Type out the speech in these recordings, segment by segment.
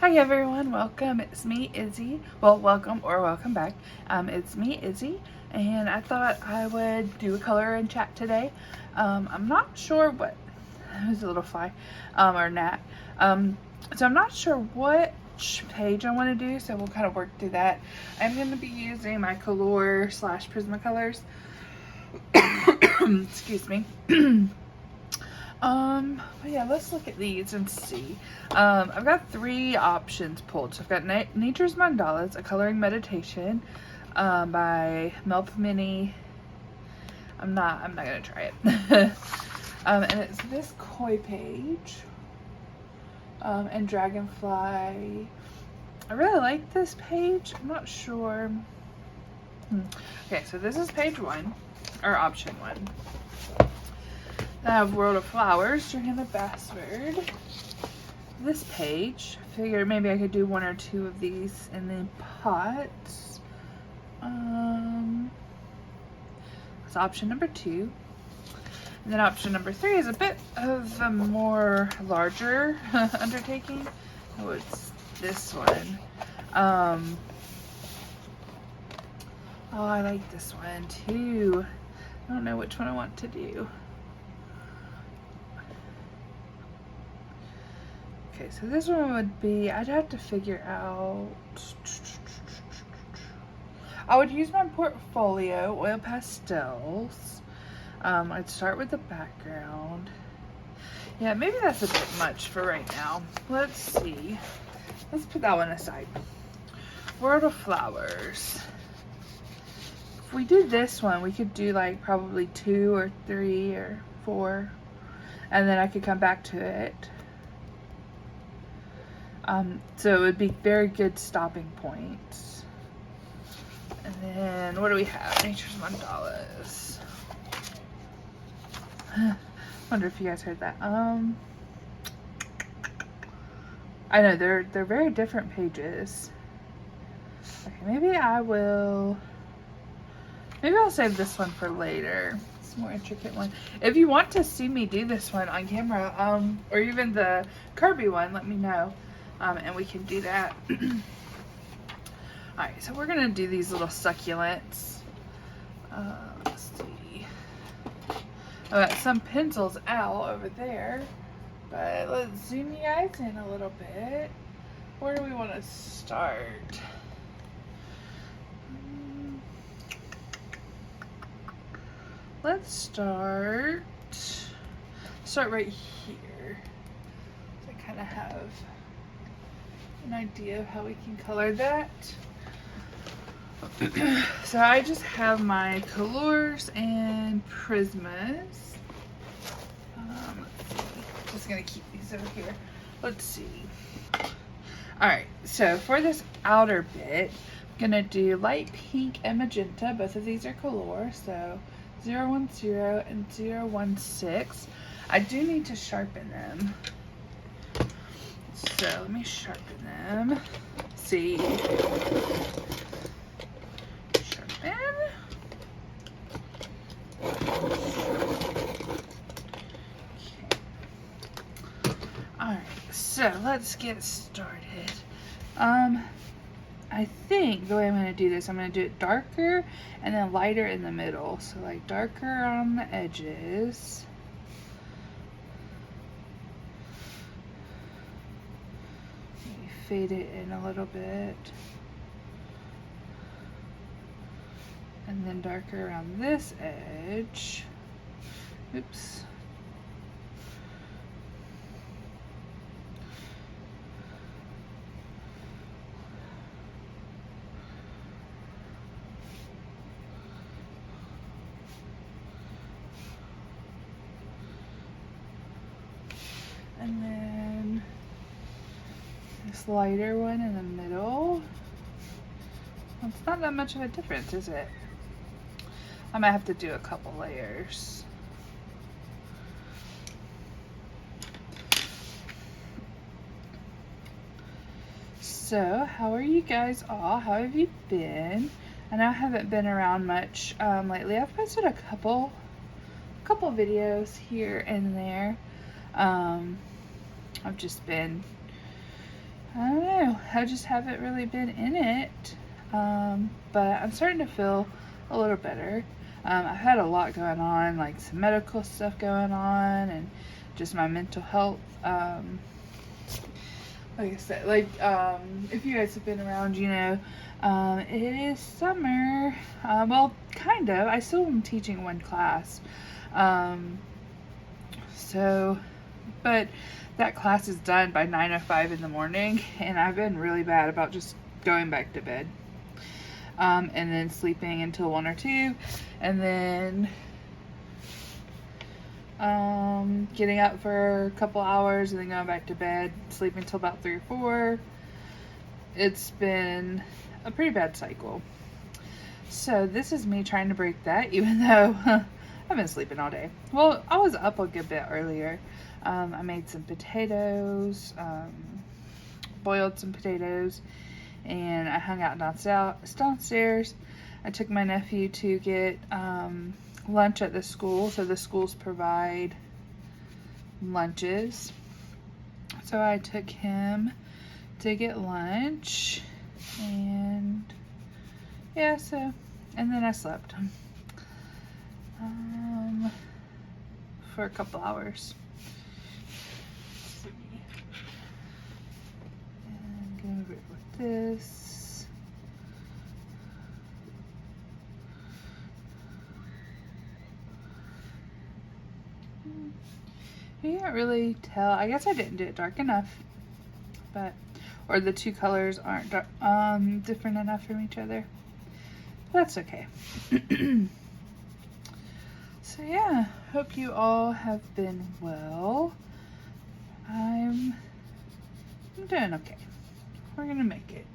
Hi everyone, welcome. It's me, Izzy. Well, welcome or welcome back. It's me, Izzy, and I thought I would do a color and chat today. I'm not sure what, there's a little fly, or gnat. So I'm not sure which page I want to do, so we'll kind of work through that. I'm going to be using my Color / Prismacolors. Excuse me. But yeah, let's look at these and see. I've got 3 options pulled. So I've got Nature's Mandalas, a coloring meditation, by Melp Mini. I'm not gonna try it. And it's this koi page, and Dragonfly. I really like this page. I'm not sure. Okay, so this is page 1, or option 1. I have World of Flowers, Johanna Basford. This page, I figured maybe I could do 1 or 2 of these in the pots. That's option number 2. And then option number 3 is a bit of a more larger undertaking. Oh, it's this one. Oh, I like this one too. I don't know which one I want to do. Okay, so this one would be, I'd have to figure out, I would use my portfolio, oil pastels. I'd start with the background. Yeah, maybe that's a bit much for right now. Let's see. Let's put that one aside. World of Flowers. If we did this one, we could do like probably 2 or 3 or 4. And then I could come back to it. So it would be very good stopping points. And then what do we have? Nature's Mandalas. Wonder if you guys heard that. I know they're very different pages. Okay, maybe I'll save this one for later. It's a more intricate one. If you want to see me do this one on camera, or even the Kirby one, let me know. And we can do that. Alright, so we're going to do these little succulents. Let's see. I've got some pencils out over there. But let's zoom you guys in a little bit. Where do we want to start? Let's start right here. So I kind of have an idea of how we can color that. So I just have my colors and prismas. Just gonna keep these over here. Let's see. Alright, so for this outer bit, I'm gonna do light pink and magenta. Both of these are color, so 010 and 016. I do need to sharpen them. So let me sharpen them. See. Sharpen. Okay. Alright, so let's get started. I think the way I'm going to do this, I'm going to do it darker and then lighter in the middle. So like darker on the edges. Fade it in a little bit, and then darker around this edge. Oops. And then this lighter one in the middle. Well, it's not that much of a difference, is it? I might have to do a couple layers. So, how are you guys all? How have you been? I know I haven't been around much lately. I've posted a couple videos here and there. I've just been I don't know. I just haven't really been in it. But I'm starting to feel a little better. I've had a lot going on, like some medical stuff going on, and just my mental health. Like I said, if you guys have been around, you know, it is summer. Well, kind of. I still am teaching one class. But that class is done by 9:05 in the morning, and I've been really bad about just going back to bed. And then sleeping until 1 or 2, and then getting up for a couple hours, and then going back to bed, sleeping until about 3 or 4. It's been a pretty bad cycle. So this is me trying to break that, even though I've been sleeping all day. Well, I was up a good bit earlier. I made some potatoes, boiled some potatoes, and I hung out downstairs. I took my nephew to get lunch at the school, so the schools provide lunches. So I took him to get lunch, and yeah, and then I slept for a couple hours. And go over it with this. You can't really tell. I guess I didn't do it dark enough, or the two colors aren't different enough from each other. That's okay. So yeah, hope you all have been well. I'm doing okay. We're gonna make it.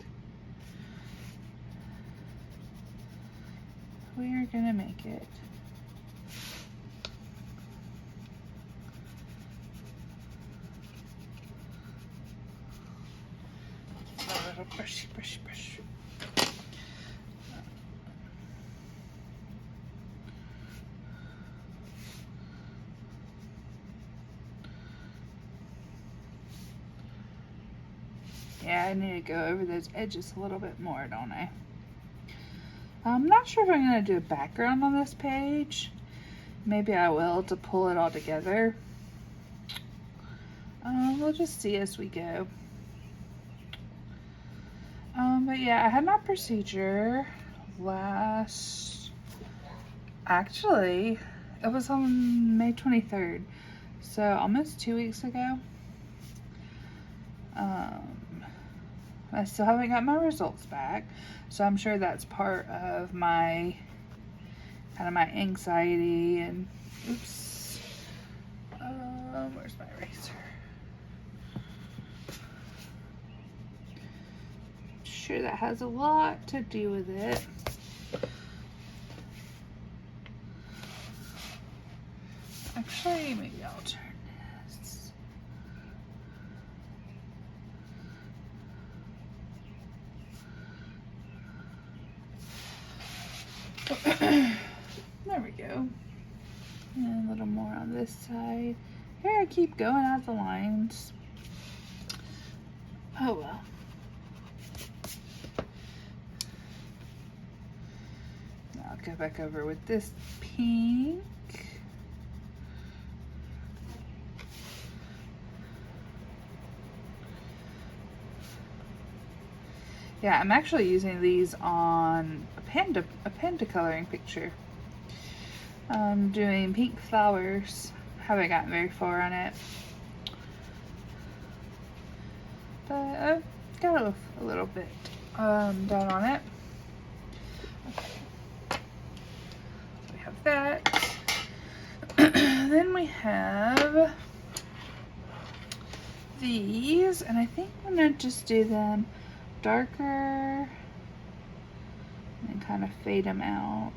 We're gonna make it. A little brushy. Yeah, I need to go over those edges a little bit more, don't I? I'm not sure if I'm going to do a background on this page. Maybe I will to pull it all together. We'll just see as we go. But yeah, I had my procedure actually, it was on May 23rd. So almost 2 weeks ago. I still haven't got my results back, so I'm sure that's part of my anxiety and oops. Where's my eraser? I'm sure that has a lot to do with it. Actually, maybe I'll turn this. There we go. And a little more on this side. Here I keep going out the lines. Oh well. Now I'll go back over with this pink. Yeah, I'm actually using these on a panda coloring picture. I'm doing pink flowers. Haven't gotten very far on it, but I've got a little bit done on it. Okay. So we have that. Then we have these, and I think I'm gonna just do them darker and kind of fade them out.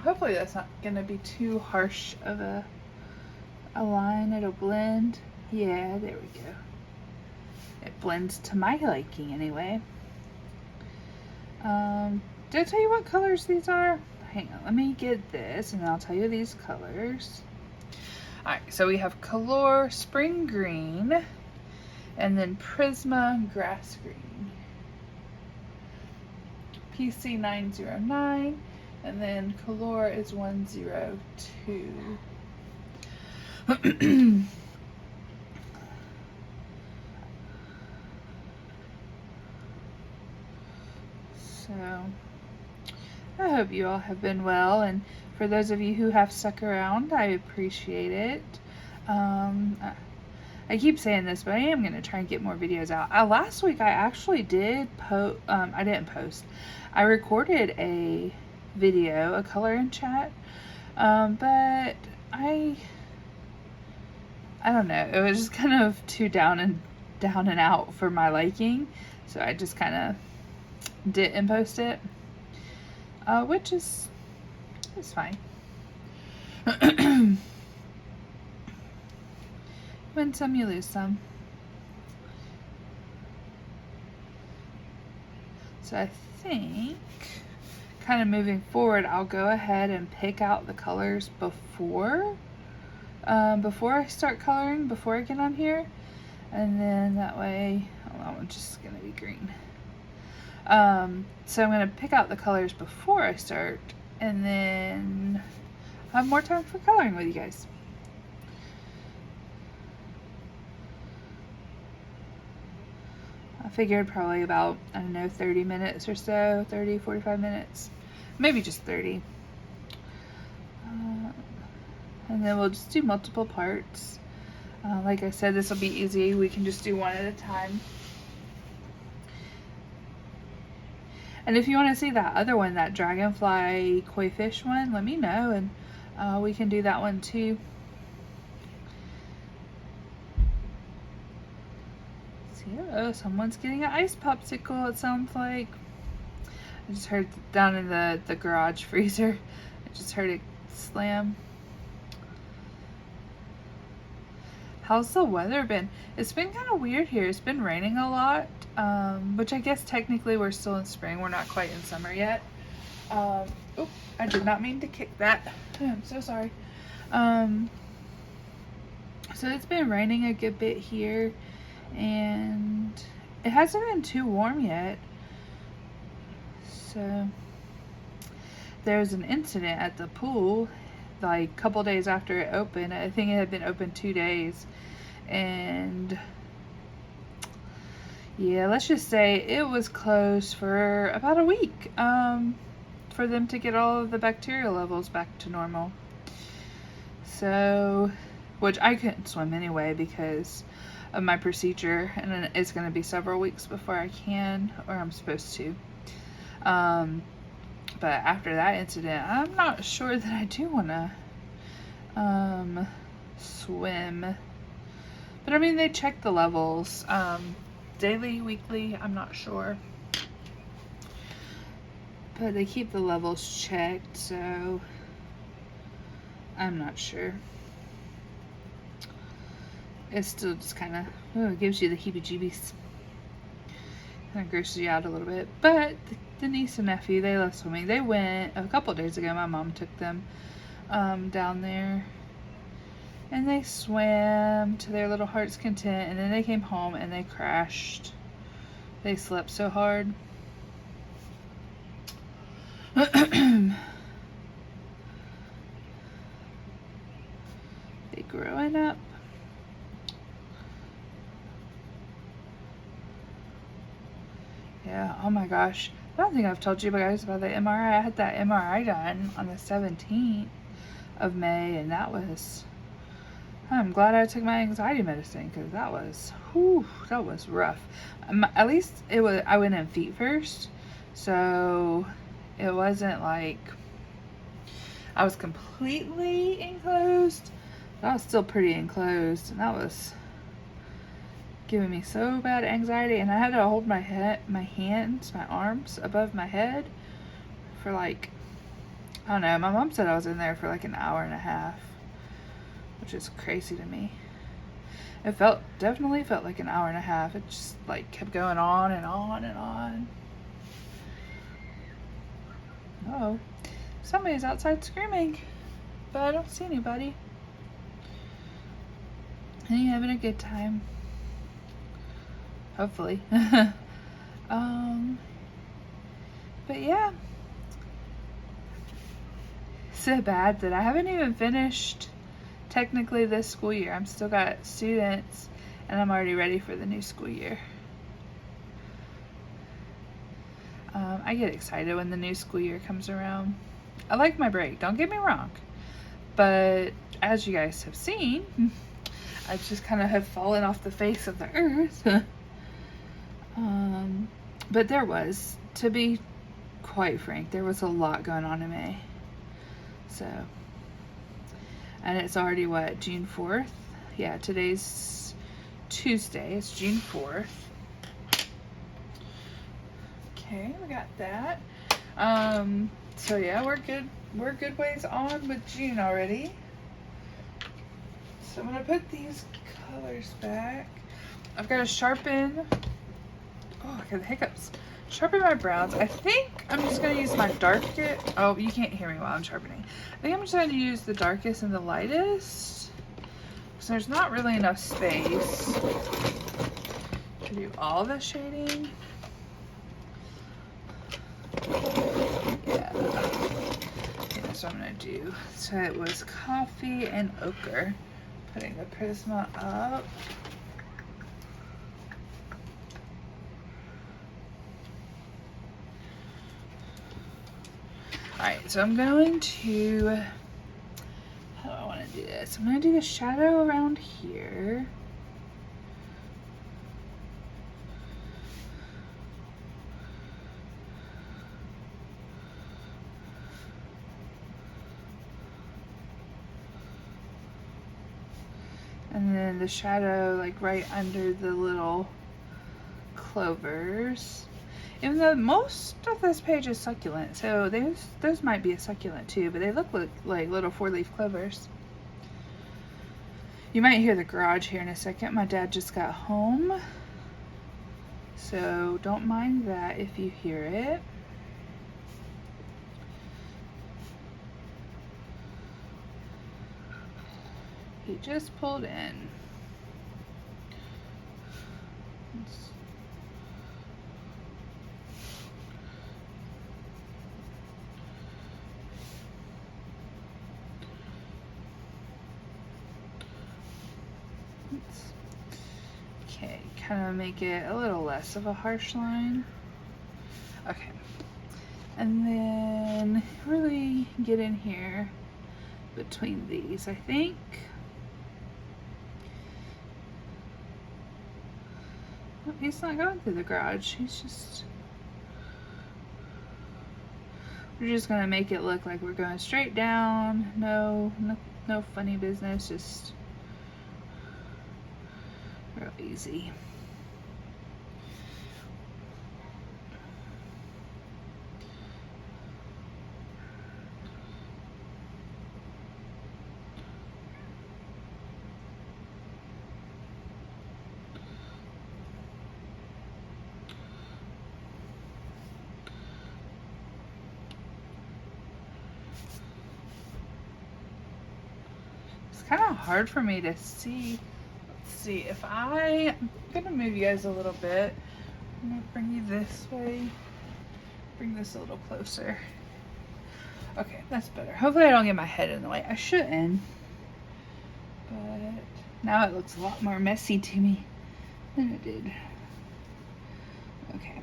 Hopefully that's not gonna be too harsh of a line. It'll blend. Yeah, there we go. It blends to my liking anyway. Did I tell you what colors these are? Hang on, let me get this and I'll tell you these colors. Alright, so we have Color Spring Green and then Prisma Grass Green. PC 909 and then Color is 102. So I hope you all have been well, and for those of you who have stuck around, I appreciate it. I keep saying this, but I am going to try and get more videos out. Last week I actually did I didn't post. I recorded a video, a color and chat, but I don't know. It was just kind of too down and out for my liking, so I just kind of didn't post it, which is fine. Win some, you lose some. So I think, kind of moving forward, I'll go ahead and pick out the colors before I start coloring, before I get on here, and then that way, I'm just gonna be green. So I'm going to pick out the colors before I start, and then I have more time for coloring with you guys. I figured probably about, I don't know, 30 minutes or so, 30, 45 minutes, maybe just 30. And then we'll just do multiple parts. Like I said, this will be easy. We can just do one at a time. And if you want to see that other one, that dragonfly koi fish one, let me know, and we can do that one too. See, oh, someone's getting an ice popsicle, it sounds like. I just heard down in the garage freezer. I just heard it slam. How's the weather been? It's been kind of weird here. It's been raining a lot, which I guess technically we're still in spring. We're not quite in summer yet. Oop, I did not mean to kick that. I'm so sorry. So it's been raining a good bit here, and it hasn't been too warm yet. So there was an incident at the pool like a couple days after it opened. I think it had been open 2 days, and yeah, let's just say it was closed for about a week for them to get all of the bacterial levels back to normal. So, which I couldn't swim anyway because of my procedure, and then it's going to be several weeks before I can, or I'm supposed to. But after that incident, I'm not sure that I do want to swim. But I mean, they check the levels daily, weekly, I'm not sure. But they keep the levels checked, so I'm not sure. It's still just kind of, oh, it gives you the heebie-jeebies. Kind of grosses you out a little bit. But the niece and nephew, they love swimming. They went a couple days ago. My mom took them down there, and they swam to their little heart's content, and then they came home and they crashed. They slept so hard. They growing up. Yeah, oh my gosh. I don't think I've told you guys about the MRI. I had that MRI done on the 17th of May, and that was, I'm glad I took my anxiety medicine, because that was, whew, that was rough. At least it was, I went in feet first, so it wasn't like I was completely enclosed. But I was still pretty enclosed, and that was giving me so bad anxiety, and I had to hold my head, my hands, my arms above my head for like, I don't know, my mom said I was in there for like an hour and a half, which is crazy to me. It definitely felt like an hour and a half. It just like kept going on and on and on. Oh, somebody's outside screaming, but I don't see anybody. And you having a good time? Hopefully. But yeah. So bad that I haven't even finished technically this school year. I'm still got students and I'm already ready for the new school year. I get excited when the new school year comes around. I like my break, don't get me wrong. But as you guys have seen, I just kind of have fallen off the face of the earth. But there was, to be quite frank, there was a lot going on in May. So, and it's already what, June 4th? Yeah, today's Tuesday, it's June 4th. Okay, we got that. So yeah, we're good ways on with June already. So I'm gonna put these colors back. I've got to sharpen, oh, I got the hiccups. Sharpen my browns. I think I'm just gonna use my darkest, oh, you can't hear me while I'm sharpening. I think I'm just going to use the darkest and the lightest, because there's not really enough space to do all the shading. Yeah, that's what I'm gonna do. So it was coffee and ochre. Putting the Prisma up. Alright, so I'm going to, how do I want to do this? I'm going to do the shadow around here. And then the shadow like right under the little clovers. Even though most of this page is succulent, so those might be a succulent too, but they look like little 4-leaf clovers. You might hear the garage here in a second. My dad just got home, so don't mind that if you hear it. He just pulled in. Okay, kind of make it a little less of a harsh line. Okay, and then really get in here between these, I think. Oh, he's not going through the garage, he's just, we're just gonna make it look like we're going straight down. No funny business, just real easy. It's kind of hard for me to see. See if I'm gonna move you guys a little bit. I'm gonna bring you this way, bring this a little closer. Okay, that's better. Hopefully I don't get my head in the way. I shouldn't, but now it looks a lot more messy to me than it did. Okay,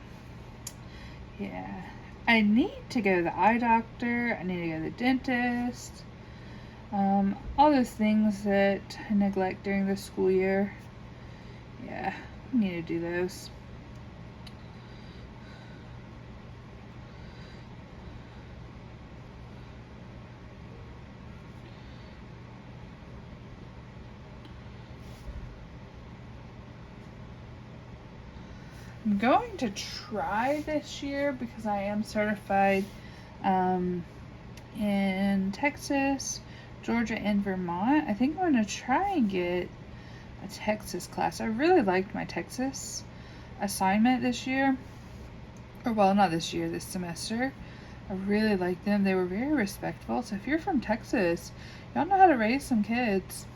yeah, I need to go to the eye doctor, I need to go to the dentist. All those things that I neglect during the school year. Yeah, I need to do those. I'm going to try this year because I am certified in Texas, Georgia, and Vermont. I think I'm going to try and get a Texas class. I really liked my Texas assignment this year. Or well, not this year, this semester. I really liked them. They were very respectful. So if you're from Texas, y'all know how to raise some kids.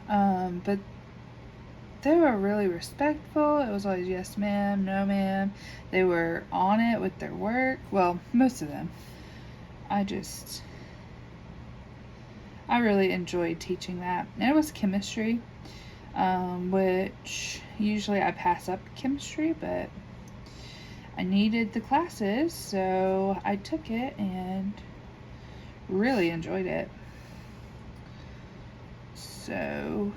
But they were really respectful. It was always yes ma'am, no ma'am. They were on it with their work. Well, most of them. I really enjoyed teaching that. And it was chemistry, which usually I pass up chemistry, but I needed the classes, so I took it and really enjoyed it. So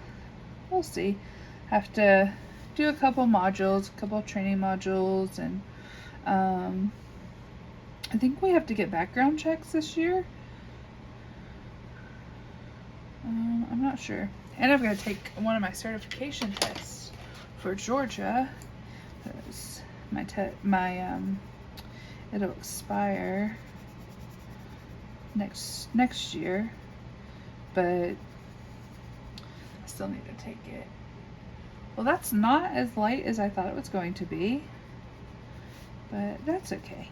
we'll see. Have to do a couple modules, a couple training modules, and I think we have to get background checks this year. I'm not sure. And I'm going to take one of my certification tests for Georgia, because it'll expire next year, but I still need to take it. Well, that's not as light as I thought it was going to be, but that's okay.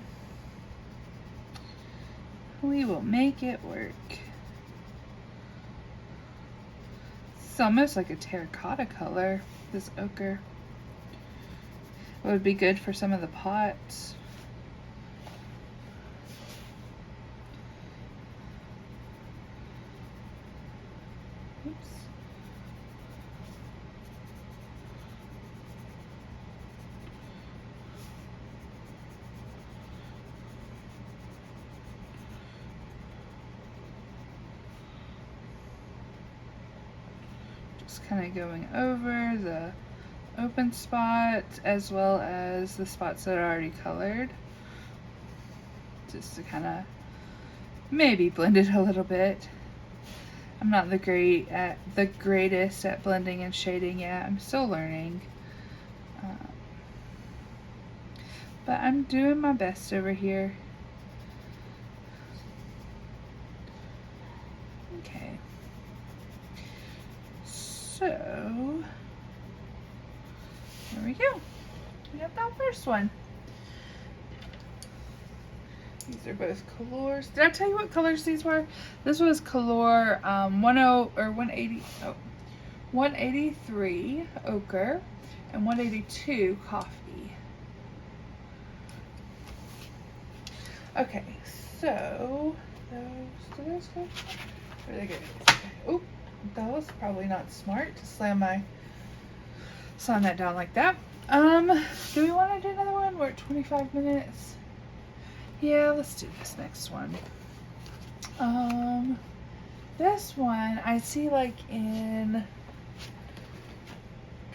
We will make it work. It's almost like a terracotta color, this ochre. It would be good for some of the pots. Oops. Just kind of going over the open spots as well as the spots that are already colored, just to kind of maybe blend it a little bit. I'm not the greatest at blending and shading yet. I'm still learning, but I'm doing my best over here. Okay, so there we go. We got that first one. These are both colors. Did I tell you what colors these were? This was color 183 ochre and 182 coffee. Okay, so those go? Where they go? Oh, that was probably not smart to slam that down like that. Do we want to do another one? We're at 25 minutes. Yeah, let's do this next one. This one I see like in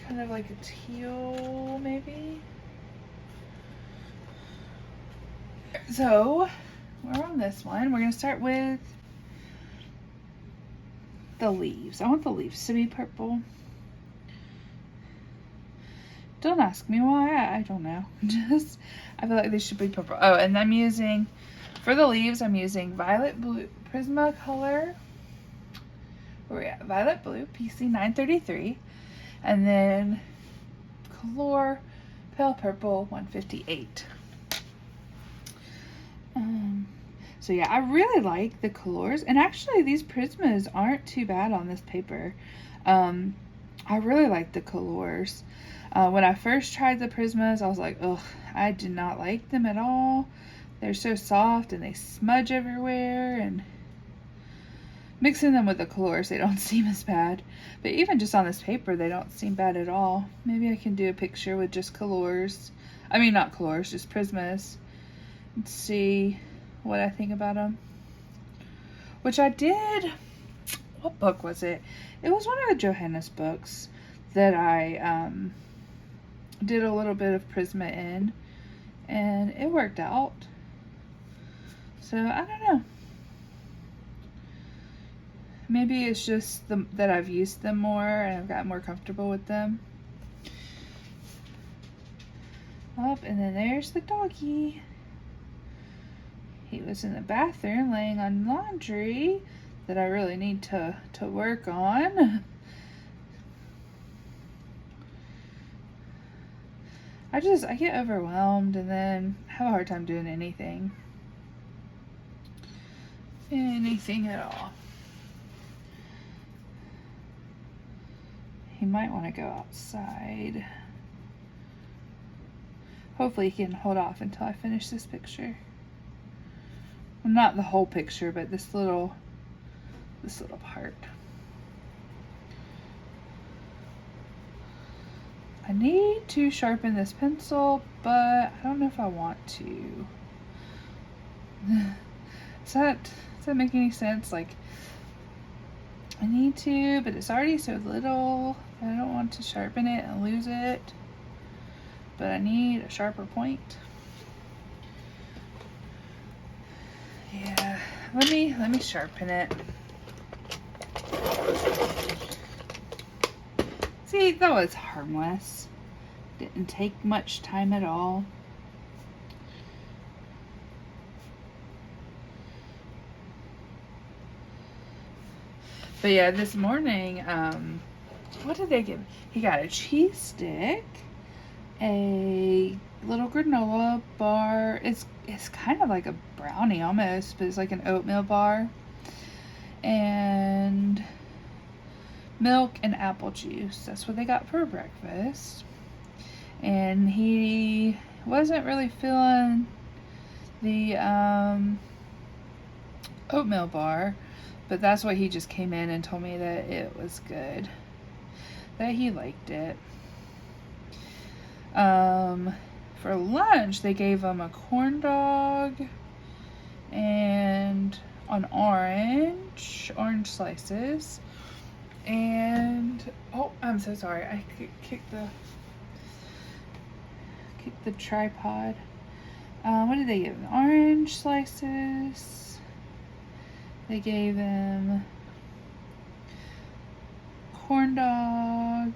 kind of like a teal maybe. So we're on this one. We're gonna start with the leaves. I want the leaves to be purple. Don't ask me why, I don't know. Just, I feel like they should be purple. Oh, and I'm using, for the leaves, I'm using violet blue Prismacolor. Where are we at? Violet blue, PC 933. And then Color Pale Purple 158. So yeah, I really like the colors. And actually, these Prismas aren't too bad on this paper. I really like the colors. When I first tried the Prismas, I was like, ugh, I did not like them at all. They're so soft and they smudge everywhere, and mixing them with the colors, they don't seem as bad. But even just on this paper, they don't seem bad at all. Maybe I can do a picture with just colors. I mean, not colors, just Prismas. And see what I think about them. Which I did. What book was it? It was one of the Johanna's books that I did a little bit of Prisma in, and it worked out. So I don't know. Maybe it's just that I've used them more and I've gotten more comfortable with them. Up, and then there's the doggy. He was in the bathroom laying on laundry that I really need to work on. I get overwhelmed and then have a hard time doing anything. anything at all. He might want to go outside. Hopefully he can hold off until I finish this picture. Well, not the whole picture, but this little part. I need to sharpen this pencil, but I don't know if I want to. Does that make any sense? Like, I need to, but it's already so little. I don't want to sharpen it and lose it. But I need a sharper point. Yeah, let me sharpen it. See, that was harmless. Didn't take much time at all. But yeah, this morning, what did they give? He got a cheese stick, a little granola bar. It's kind of like a brownie almost, but it's like an oatmeal bar. And milk and apple juice. That's what they got for breakfast. And he wasn't really feeling the oatmeal bar, but that's what he just came in and told me that it was good, that he liked it. For lunch they gave him a corn dog and an orange slices. And oh, I'm so sorry. I kicked the tripod. What did they give him? Orange slices. They gave him corn dog,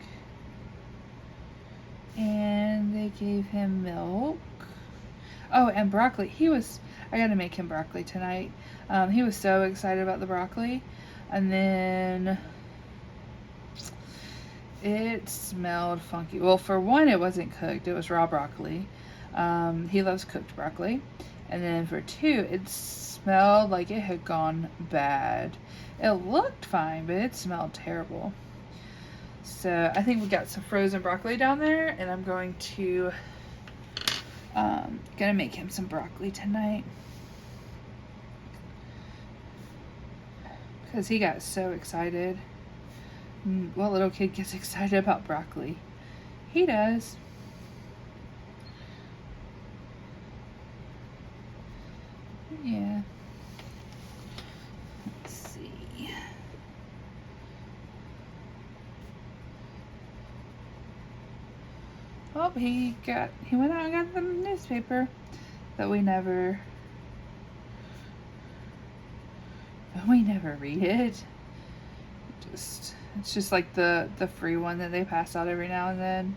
and they gave him milk. Oh, and broccoli. I gotta make him broccoli tonight. He was so excited about the broccoli, and then it smelled funky. Well, for one, it wasn't cooked. It was raw broccoli. He loves cooked broccoli. And then for two, it smelled like it had gone bad. It looked fine, but it smelled terrible. So I think we got some frozen broccoli down there, and I'm going to gonna make him some broccoli tonight. Because he got so excited. What little kid gets excited about broccoli? He does. Yeah. Let's see. Oh, he went out and got the newspaper that we never read it. It's just like the free one that they pass out every now and then.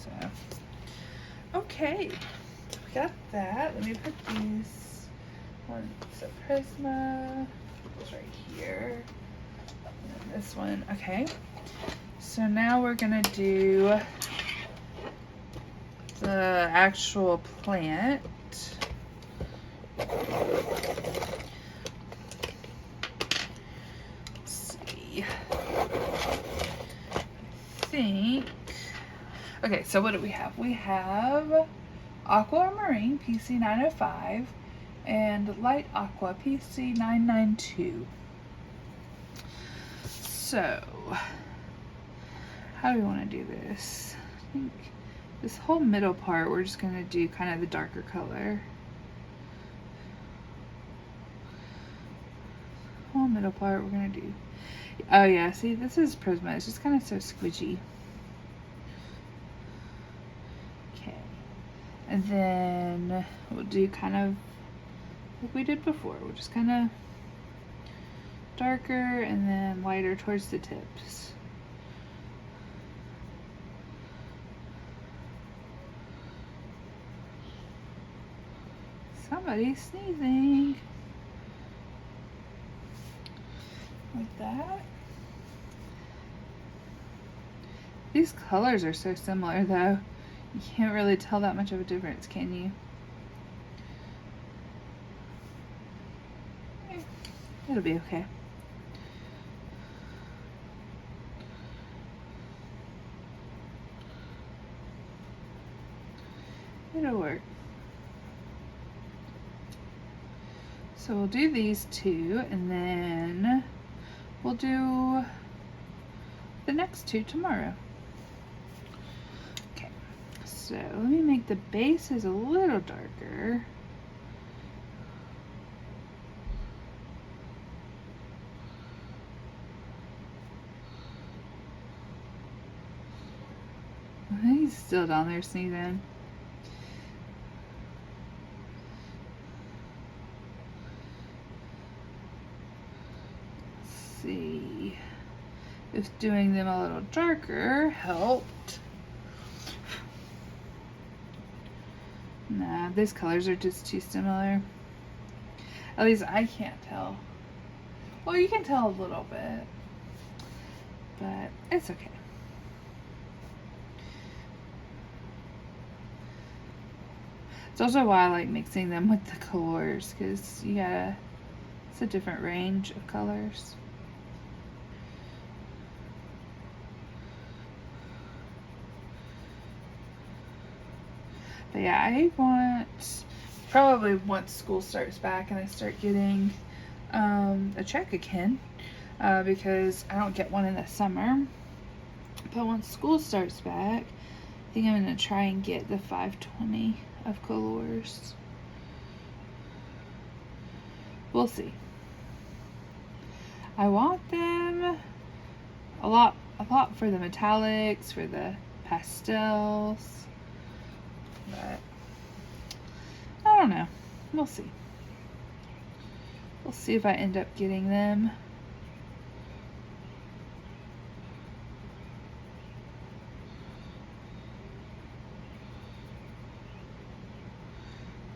So, okay, we got that. Let me put these on. So Prisma is right here. And this one, okay. So now we're gonna do the actual plant. Okay, so what do we have? We have Aquamarine PC 905 and Light Aqua PC 992. So, how do we want to do this? I think this whole middle part we're just going to do kind of the darker color. Whole middle part we're going to do. Oh yeah, see, this is Prisma. It's just kind of so squidgy. Okay. And then we'll do kind of like we did before. We'll just kind of darker and then lighter towards the tips. Somebody's sneezing. Like that. These colors are so similar though. You can't really tell that much of a difference, can you? It'll be okay. It'll work. So we'll do these two, and then we'll do the next two tomorrow. Okay, so let me make the bases a little darker. He's still down there sneezing. Let's see if doing them a little darker helped. Nah, these colors are just too similar. At least I can't tell. Well, you can tell a little bit, but it's okay. It's also why I like mixing them with the colors, because it's a different range of colors. But yeah, probably once school starts back and I start getting a check again, because I don't get one in the summer. But once school starts back, I think I'm going to try and get the 520 of colors. We'll see. I want them a lot for the metallics, for the pastels, but I don't know. We'll see. We'll see if I end up getting them.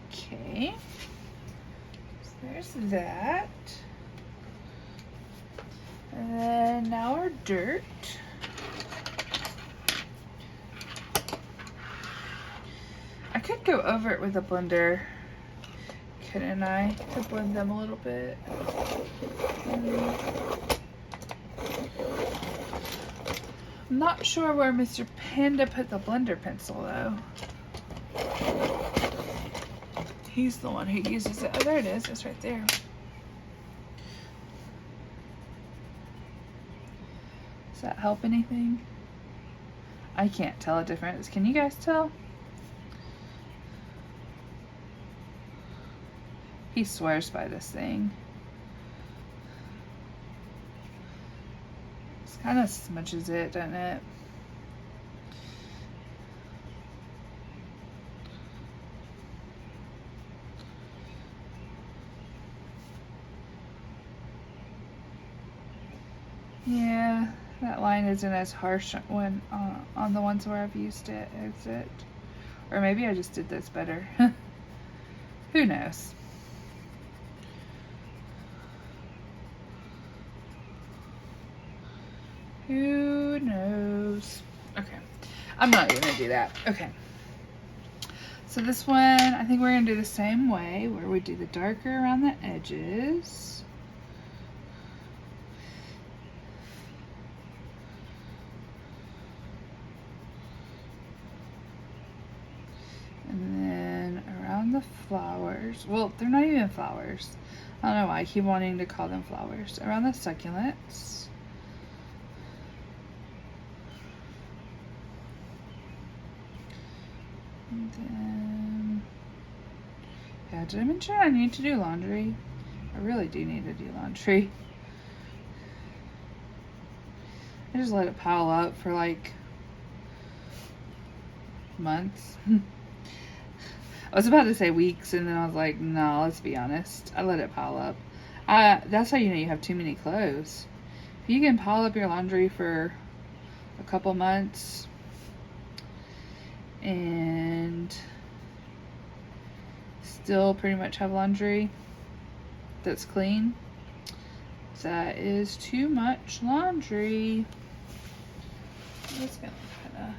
Okay, so there's that. And then now our dirt. I could go over it with a blender, couldn't I? To blend them a little bit. I'm not sure where Mr. Panda put the blender pencil though. He's the one who uses it. Oh, there it is. It's right there. Does that help anything? I can't tell a difference. Can you guys tell? He swears by this thing. It kind of smudges it, doesn't it? Yeah, that line isn't as harsh when on the ones where I've used it, is it? Or maybe I just did this better. Who knows? Who knows? Okay, I'm not gonna do that. Okay. So this one, I think we're gonna do the same way, where we do the darker around the edges. And then around the flowers, well, they're not even flowers. I don't know why I keep wanting to call them flowers. Around the succulents. And then, yeah, did I mention I need to do laundry? I really do need to do laundry. I just let it pile up for like months. I was about to say weeks, and then I was like, no, let's be honest. I let it pile up. That's how you know you have too many clothes. If you can pile up your laundry for a couple months and still pretty much have laundry that's clean, that is too much laundry. I'm just gonna kind of...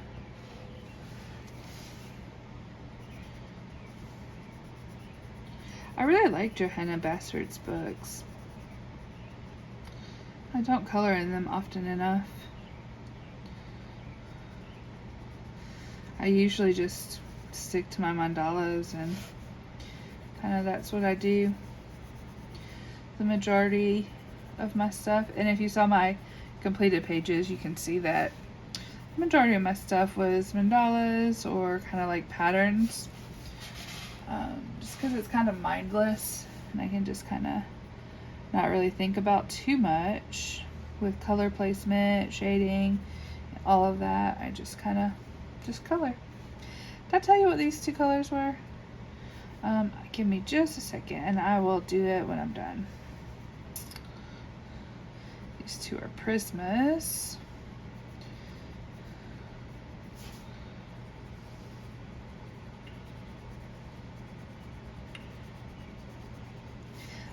I really like Johanna Basford's books. I don't color in them often enough. I usually just stick to my mandalas and kind of that's what I do the majority of my stuff. And if you saw my completed pages, you can see that the majority of my stuff was mandalas or kind of like patterns, just because it's kind of mindless and I can just kind of not really think about too much with color placement, shading, all of that. I just kind of just color. Did I tell you what these two colors were? Give me just a second and I will do it when I'm done. These two are Prismas.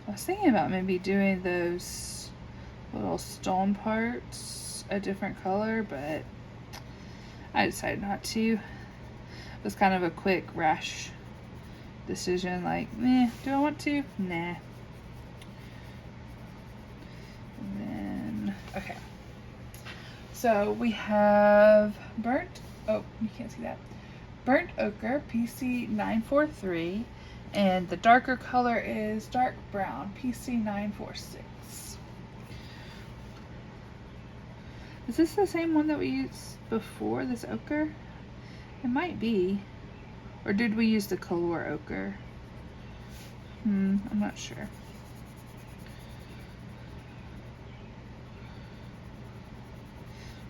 I was thinking about maybe doing those little stone parts a different color, but I decided not to. It was kind of a quick, rash decision, like, do I want to? Nah. And then, okay. So we have burnt, oh, you can't see that. Burnt Ochre, PC 943. And the darker color is dark brown, PC 946. Is this the same one that we used before, this ochre? It might be. Or did we use the Color Ochre? I'm not sure.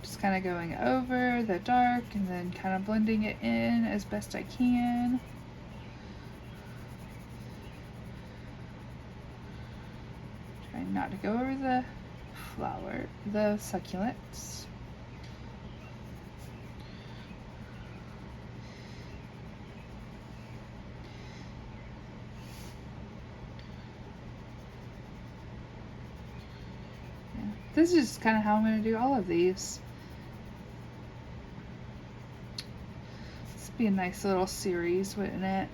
Just kind of going over the dark and then kind of blending it in as best I can. Trying not to go over the flower, the succulents. This is kind of how I'm going to do all of these. This would be a nice little series, wouldn't it?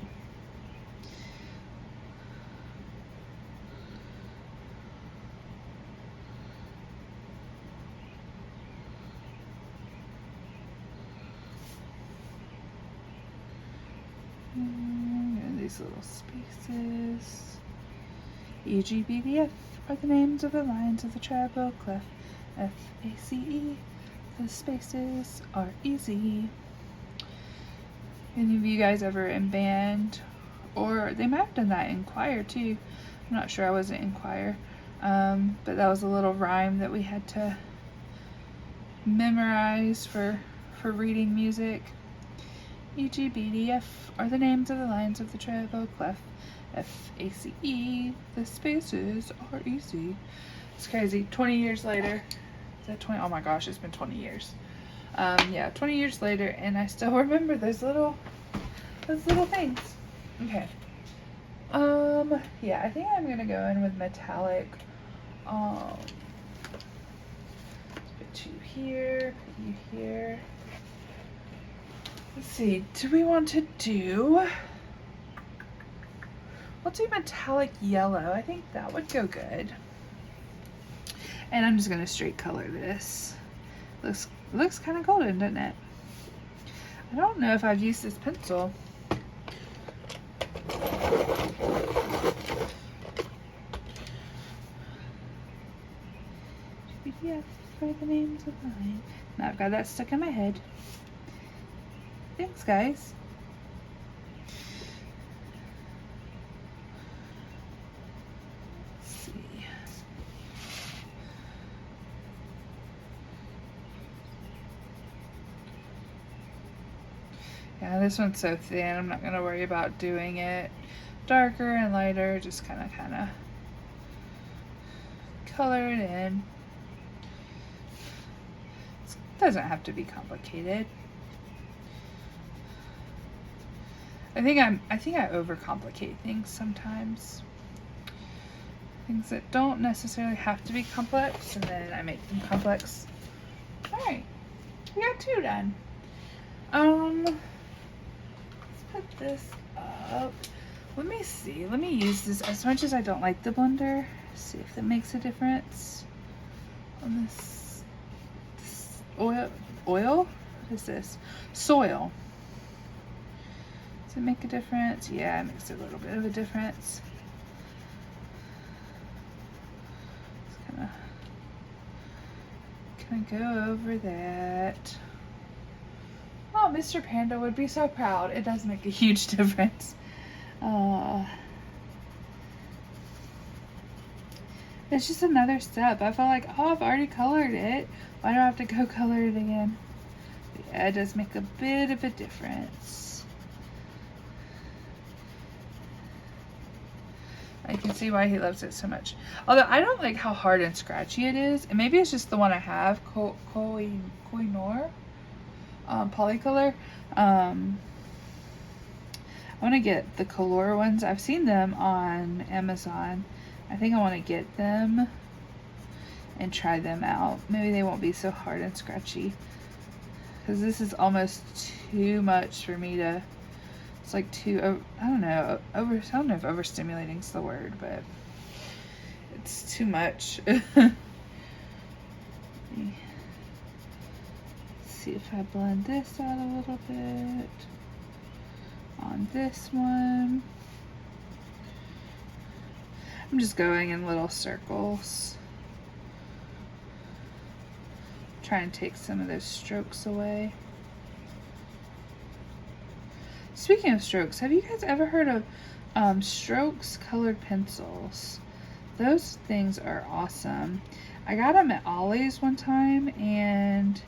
And these little spaces. EGBDF are the names of the lines of the treble clef. FACE, the spaces are easy. Any of you guys ever in band? Or they might have done that in choir too. I'm not sure, I wasn't in choir. But that was a little rhyme that we had to memorize for reading music. EGBDF are the names of the lines of the treble clef. FACE, the spaces are easy. It's crazy. 20 years later. Is that 20? Oh my gosh, it's been 20 years. Yeah, 20 years later, and I still remember those little things. Okay. Yeah, I think I'm gonna go in with metallic. Put you here, put you here. Let's see, do we want to do... We'll do metallic yellow. I think that would go good. And I'm just gonna straight color this. Looks kind of golden, doesn't it? I don't know if I've used this pencil. PDF for the names of mine. Now I've got that stuck in my head. Thanks, guys. Yeah, this one's so thin, I'm not going to worry about doing it darker and lighter, just kind of color it in. It doesn't have to be complicated. I think I overcomplicate things sometimes. Things that don't necessarily have to be complex, and then I make them complex. Alright, we got two done. Put this up. Let me see. Let me use this. As much as I don't like the blender, see if that makes a difference. on this oil. What is this? Soil. Does it make a difference? Yeah, it makes a little bit of a difference. Just gonna go over that. Oh, Mr. Panda would be so proud. It does make a huge difference. It's just another step. I felt like, oh, I've already colored it. Why do I have to go color it again? But yeah, it does make a bit of a difference. I can see why he loves it so much. Although I don't like how hard and scratchy it is. And maybe it's just the one I have, Koh-i-Noor Polycolor. I want to get the Color ones. I've seen them on Amazon. I think I want to get them and try them out. Maybe they won't be so hard and scratchy. Because this is almost too much for me to... It's like too... I don't know. I don't know if overstimulating is the word, but... It's too much. Let's see if I blend this out a little bit. On this one. I'm just going in little circles. Try and take some of those strokes away. Speaking of strokes, have you guys ever heard of Strokes colored pencils? Those things are awesome. I got them at Ollie's one time, and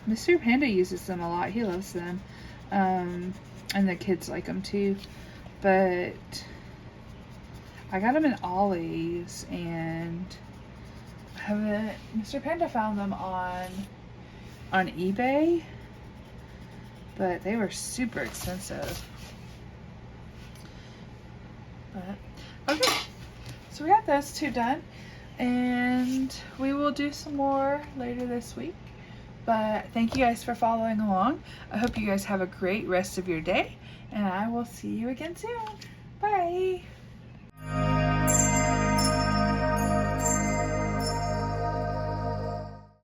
Mr. Panda uses them a lot. He loves them. And the kids like them too. But I got them at Ollie's, and Mr. Panda found them on eBay, but they were super expensive. But okay, so we got those two done, and we will do some more later this week. But thank you guys for following along. I hope you guys have a great rest of your day, and I will see you again soon. Bye.